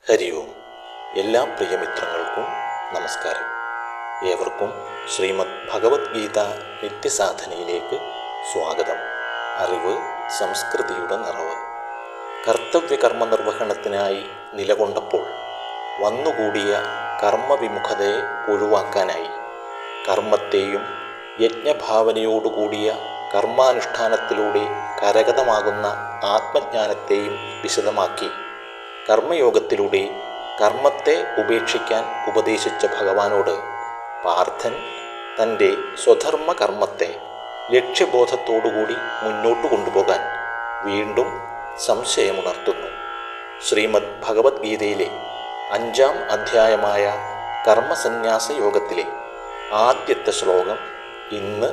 ഹരി ഓം. എല്ലാ പ്രിയമിത്രങ്ങൾക്കും നമസ്കാരം. ഏവർക്കും ശ്രീമദ് ഭഗവത്ഗീത നിത്യസാധനയിലേക്ക് സ്വാഗതം. അറിവ് സംസ്കൃതിയുടെ നിറവ്. കർത്തവ്യകർമ്മ നിർവഹണത്തിനായി നിലകൊണ്ടപ്പോൾ വന്നുകൂടിയ കർമ്മവിമുഖതയെ ഒഴിവാക്കാനായി കർമ്മത്തെയും യജ്ഞഭാവനയോടുകൂടിയ കർമാനുഷ്ഠാനത്തിലൂടെ കരഗതമാകുന്ന ആത്മജ്ഞാനത്തെയും വിശദമാക്കി കർമ്മയോഗത്തിലൂടെ കർമ്മത്തെ ഉപേക്ഷിക്കാൻ ഉപദേശിച്ച ഭഗവാനോട് പാർത്ഥൻ തൻ്റെ സ്വധർമ്മ കർമ്മത്തെ ലക്ഷ്യബോധത്തോടുകൂടി മുന്നോട്ട് കൊണ്ടുപോകാൻ വീണ്ടും സംശയമുണർത്തുന്നു. ശ്രീമദ് ഭഗവത്ഗീതയിലെ 5-ാം അധ്യായമായ കർമ്മസന്യാസ യോഗത്തിലെ ആദ്യത്തെ ശ്ലോകം ഇന്ന്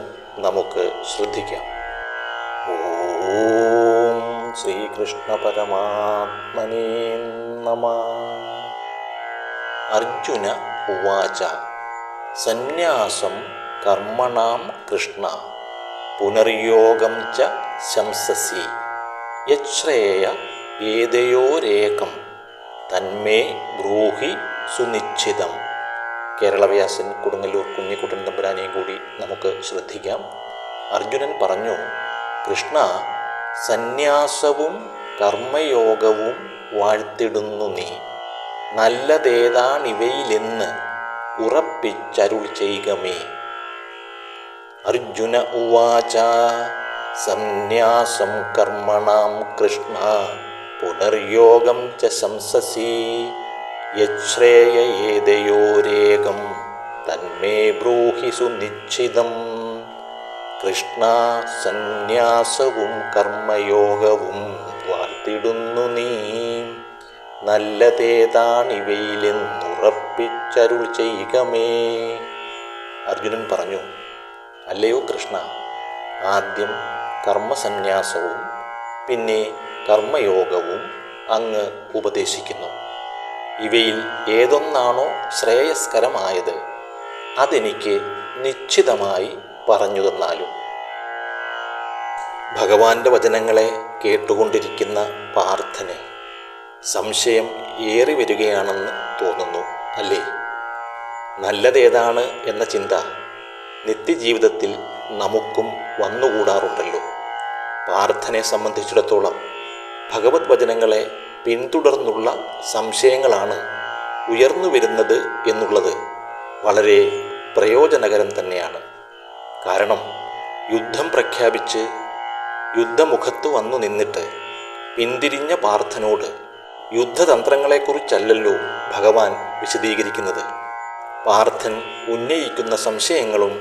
നമുക്ക് ശ്രദ്ധിക്കാം. ഓം ശ്രീകൃഷ്ണ പരമാത്മനേ നമഃ. അർജുന ഉവാച സന്യാസം കർമ്മണാം കൃഷ്ണ പുനർയോഗം ച ശംസസി യശ്രേയ ഏതയോരേകം തന്മേ ബ്രൂഹി സുനിശ്ചിതം. കേരളവ്യാസൻ കൊടുങ്ങല്ലൂർ കുഞ്ഞിക്കുട്ടൻ തമ്പുരാനെയും കൂടി നമുക്ക് ശ്രദ്ധിക്കാം. അർജുനൻ പറഞ്ഞു, കൃഷ്ണ, സന്യാസവും കർമ്മയോഗവും വാഴ്ത്തിടുന്നു നീ. നല്ലതേതാണിവയിലെന്ന് ഉറപ്പിച്ചരുൾ ചെയ്കമേ. അർജുന ഉവാച സന്യാസം കർമ്മണാം കൃഷ്ണ പുനർയോഗം ച ശംസസി യശ്രേയ ഏതയോരേകം തന്മേ ബ്രൂഹി സുനിശ്ചിതം. കൃഷ്ണ, സന്യാസവും കർമ്മയോഗവും വാഴ്ത്തിടുന്നു നീ. നല്ലതേതാണിവയിലെന്നുറപ്പിച്ചരുൾ ചെയ്കമേ. അർജുനൻ പറഞ്ഞു, അല്ലയോ കൃഷ്ണ, ആദ്യം കർമ്മസന്യാസവും പിന്നെ കർമ്മയോഗവും അങ്ങ് ഉപദേശിക്കുന്നു. ഇവയിൽ ഏതൊന്നാണോ ശ്രേയസ്കരമായത് അതെനിക്ക് നിശ്ചിതമായി പറഞ്ഞു തന്നാലും. ഭഗവാന്റെ വചനങ്ങളെ കേട്ടുകൊണ്ടിരിക്കുന്ന പാർത്ഥന് സംശയം ഏറി വരികയാണെന്ന് തോന്നുന്നു, അല്ലേ? നല്ലതേതാണ് എന്ന ചിന്ത നിത്യജീവിതത്തിൽ നമുക്കും വന്നുകൂടാറുണ്ടല്ലോ. പാർത്ഥനെ സംബന്ധിച്ചിടത്തോളം ഭഗവത് വചനങ്ങളെ പിന്തുടർന്നുള്ള സംശയങ്ങളാണ് ഉയർന്നു വരുന്നത് എന്നുള്ളത് വളരെ പ്രയോജനകരം തന്നെയാണ്. കാരണം യുദ്ധം പ്രഖ്യാപിച്ച് യുദ്ധമുഖത്ത് വന്നു നിന്നിട്ട് പിന്തിരിഞ്ഞ പാർത്ഥനോട് യുദ്ധതന്ത്രങ്ങളെക്കുറിച്ചല്ലല്ലോ ഭഗവാൻ വിശദീകരിക്കുന്നത്. പാർത്ഥൻ ഉന്നയിക്കുന്ന സംശയങ്ങളും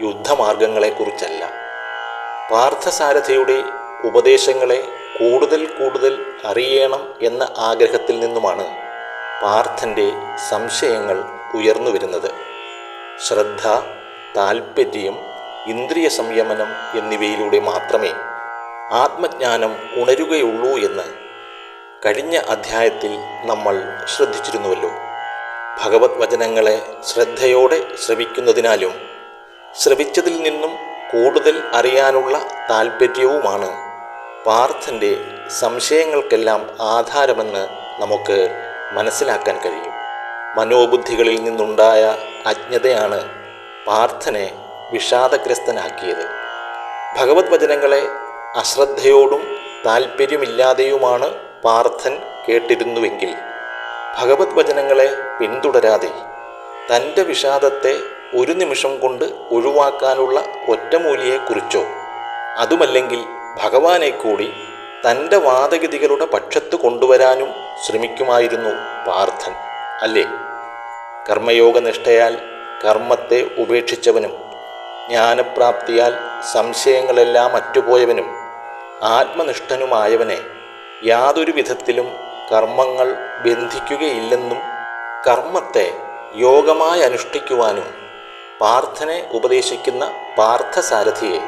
യുദ്ധമാർഗങ്ങളെക്കുറിച്ചല്ല. പാർത്ഥസാരഥിയുടെ ഉപദേശങ്ങളെ കൂടുതൽ അറിയണം എന്ന ആഗ്രഹത്തിൽ നിന്നുമാണ് പാർത്ഥൻ്റെ സംശയങ്ങൾ ഉയർന്നു വരുന്നത്. ശ്രദ്ധ, താൽപ്പര്യം, ഇന്ദ്രിയ സംയമനം എന്നിവയിലൂടെ മാത്രമേ ആത്മജ്ഞാനം ഉണരുകയുള്ളൂ എന്ന് കഴിഞ്ഞ അധ്യായത്തിൽ നമ്മൾ ശ്രദ്ധിച്ചിരുന്നുവല്ലോ. ഭഗവത് വചനങ്ങളെ ശ്രദ്ധയോടെ ശ്രവിക്കുന്നതിനാലും ശ്രവിച്ചതിൽ നിന്നും കൂടുതൽ അറിയാനുള്ള താൽപ്പര്യവുമാണ് പാർത്ഥൻ്റെ സംശയങ്ങൾക്കെല്ലാം ആധാരമെന്ന് നമുക്ക് മനസ്സിലാക്കാൻ കഴിയും. മനോബുദ്ധികളിൽ നിന്നുണ്ടായ അജ്ഞതയാണ് പാർത്ഥനെ വിഷാദഗ്രസ്തനാക്കിയത്. ഭഗവത് വചനങ്ങളെ അശ്രദ്ധയോടും താൽപ്പര്യമില്ലാതെയുമാണ് പാർത്ഥൻ കേട്ടിരുന്നുവെങ്കിൽ ഭഗവത് വചനങ്ങളെ പിന്തുടരാതെ തൻ്റെ വിഷാദത്തെ ഒരു നിമിഷം കൊണ്ട് ഒഴിവാക്കാനുള്ള ഒറ്റമൂലിയെക്കുറിച്ചോ അതുമല്ലെങ്കിൽ ഭഗവാനെ കൂടി തൻ്റെ വാദഗതികളുടെ പക്ഷത്ത് കൊണ്ടുവരാനും ശ്രമിക്കുമായിരുന്നു പാർത്ഥൻ, അല്ലേ? കർമ്മയോഗനിഷ്ഠയാൽ കർമ്മത്തെ ഉപേക്ഷിച്ചവനും ജ്ഞാനപ്രാപ്തിയാൽ സംശയങ്ങളെല്ലാം അറ്റുപോയവനും ആത്മനിഷ്ഠനുമായവനെ യാതൊരു വിധത്തിലും കർമ്മങ്ങൾ ബന്ധിക്കുകയില്ലെന്നും കർമ്മത്തെ യോഗമായി അനുഷ്ഠിക്കുവാനും പാർത്ഥനെ ഉപദേശിക്കുന്ന പാർത്ഥസാരഥിയെ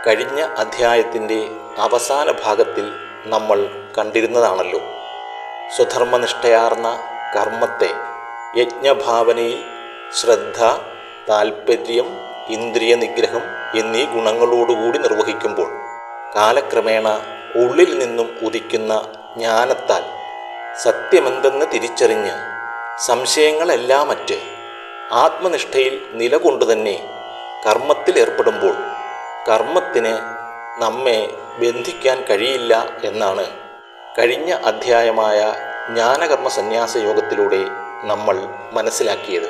കഴിഞ്ഞ അധ്യായത്തിൻ്റെ അവസാന ഭാഗത്തിൽ നമ്മൾ കണ്ടിരുന്നതാണല്ലോ. സ്വധർമ്മനിഷ്ഠയാർന്ന കർമ്മത്തെ യജ്ഞഭാവനയിൽ ശ്രദ്ധ, താൽപ്പര്യം, ഇന്ദ്രിയ നിഗ്രഹം എന്നീ ഗുണങ്ങളോടുകൂടി നിർവഹിക്കുമ്പോൾ കാലക്രമേണ ഉള്ളിൽ നിന്നും ഉദിക്കുന്ന ജ്ഞാനത്താൽ സത്യമെന്തെന്ന് തിരിച്ചറിഞ്ഞ് സംശയങ്ങളെല്ലാം മറ്റ് ആത്മനിഷ്ഠയിൽ നിലകൊണ്ടുതന്നെ കർമ്മത്തിൽ ഏർപ്പെടുമ്പോൾ കർമ്മത്തിന് നമ്മെ ബന്ധിക്കാൻ കഴിയില്ല എന്നാണ് കഴിഞ്ഞ അധ്യായമായ ജ്ഞാനകർമ്മ സന്യാസ യോഗത്തിലൂടെ നമ്മൾ മനസ്സിലാക്കിയത്.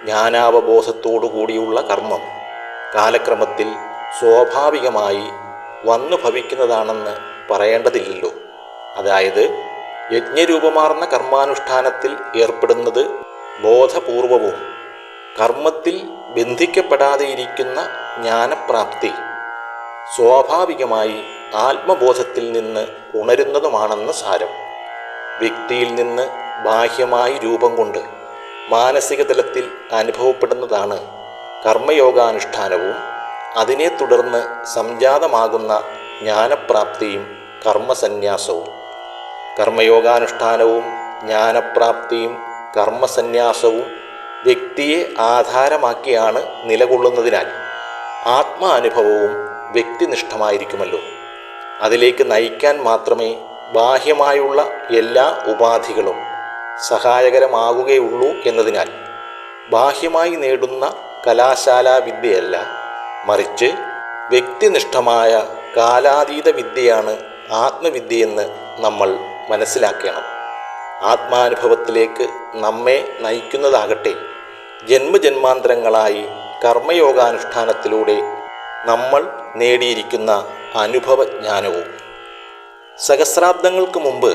ജ്ഞാനാവബോധത്തോടു കൂടിയുള്ള കർമ്മം കാലക്രമത്തിൽ സ്വാഭാവികമായി വന്നു ഭവിക്കുന്നതാണെന്ന് പറയേണ്ടതില്ലല്ലോ. അതായത് യജ്ഞരൂപമാർന്ന കർമാനുഷ്ഠാനത്തിൽ ഏർപ്പെടുന്നത് ബോധപൂർവവും കർമ്മത്തിൽ ബന്ധിക്കപ്പെടാതെയിരിക്കുന്ന ജ്ഞാനപ്രാപ്തി സ്വാഭാവികമായി ആത്മബോധത്തിൽ നിന്ന് ഉണരുന്നതുമാണെന്ന് സാരം. വ്യക്തിയിൽ നിന്ന് ബാഹ്യമായി രൂപം കൊണ്ട് മാനസിക തലത്തിൽ അനുഭവപ്പെടുന്നതാണ് കർമ്മയോഗാനുഷ്ഠാനവും അതിനെ തുടർന്ന് സംജാതമാകുന്ന ജ്ഞാനപ്രാപ്തിയും കർമ്മസന്യാസവും. കർമ്മയോഗാനുഷ്ഠാനവും ജ്ഞാനപ്രാപ്തിയും കർമ്മസന്യാസവും വ്യക്തിയെ ആധാരമാക്കിയാണ് നിലകൊള്ളുന്നതിനാൽ ആത്മാനുഭവവും വ്യക്തിനിഷ്ഠമായിരിക്കുമല്ലോ. അതിലേക്ക് നയിക്കാൻ മാത്രമേ ബാഹ്യമായുള്ള എല്ലാ ഉപാധികളും സഹായകരമാകുകയുള്ളൂ എന്നതിനാൽ ബാഹ്യമായി നേടുന്ന കലാശാലാ വിദ്യയല്ല, മറിച്ച് വ്യക്തിനിഷ്ഠമായ കാലാതീത വിദ്യയാണ് ആത്മവിദ്യയെന്ന് നമ്മൾ മനസ്സിലാക്കണം. ആത്മാനുഭവത്തിലേക്ക് നമ്മെ നയിക്കുന്നതാകട്ടെ ജന്മജന്മാന്തരങ്ങളായി കർമ്മയോഗാനുഷ്ഠാനത്തിലൂടെ നമ്മൾ നേടിയിരിക്കുന്ന അനുഭവജ്ഞാനവും. സഹസ്രാബ്ദങ്ങൾക്ക് മുമ്പ്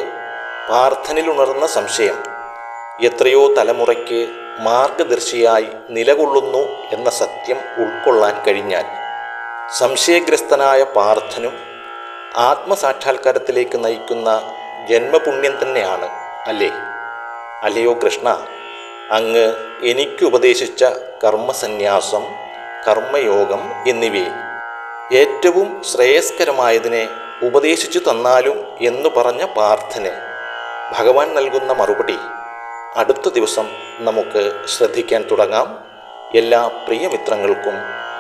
പാർത്ഥനിലുണർന്ന സംശയം എത്രയോ തലമുറയ്ക്ക് മാർഗദർശിയായി നിലകൊള്ളുന്നു എന്ന സത്യം ഉൾക്കൊള്ളാൻ കഴിഞ്ഞാൽ സംശയഗ്രസ്തനായ പാർത്ഥനും ആത്മസാക്ഷാത്കാരത്തിലേക്ക് നയിക്കുന്ന ജന്മപുണ്യം തന്നെയാണ് അല്ലേ? അല്ലയോ കൃഷ്ണ, അങ്ങ് എനിക്കുപദേശിച്ച കർമ്മസന്യാസം, കർമ്മയോഗം എന്നിവയിൽ ഏറ്റവും ശ്രേയസ്കരമായതിനെ ഉപദേശിച്ചു തന്നാലും എന്ന് പറഞ്ഞ പാർത്ഥന് ഭഗവാൻ നൽകുന്ന മറുപടി അടുത്ത ദിവസം നമുക്ക് ശ്രദ്ധിക്കാൻ തുടങ്ങാം. എല്ലാ പ്രിയമിത്രങ്ങൾക്കും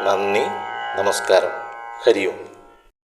നന്ദി, നമസ്കാരം. ഹരി ഓം.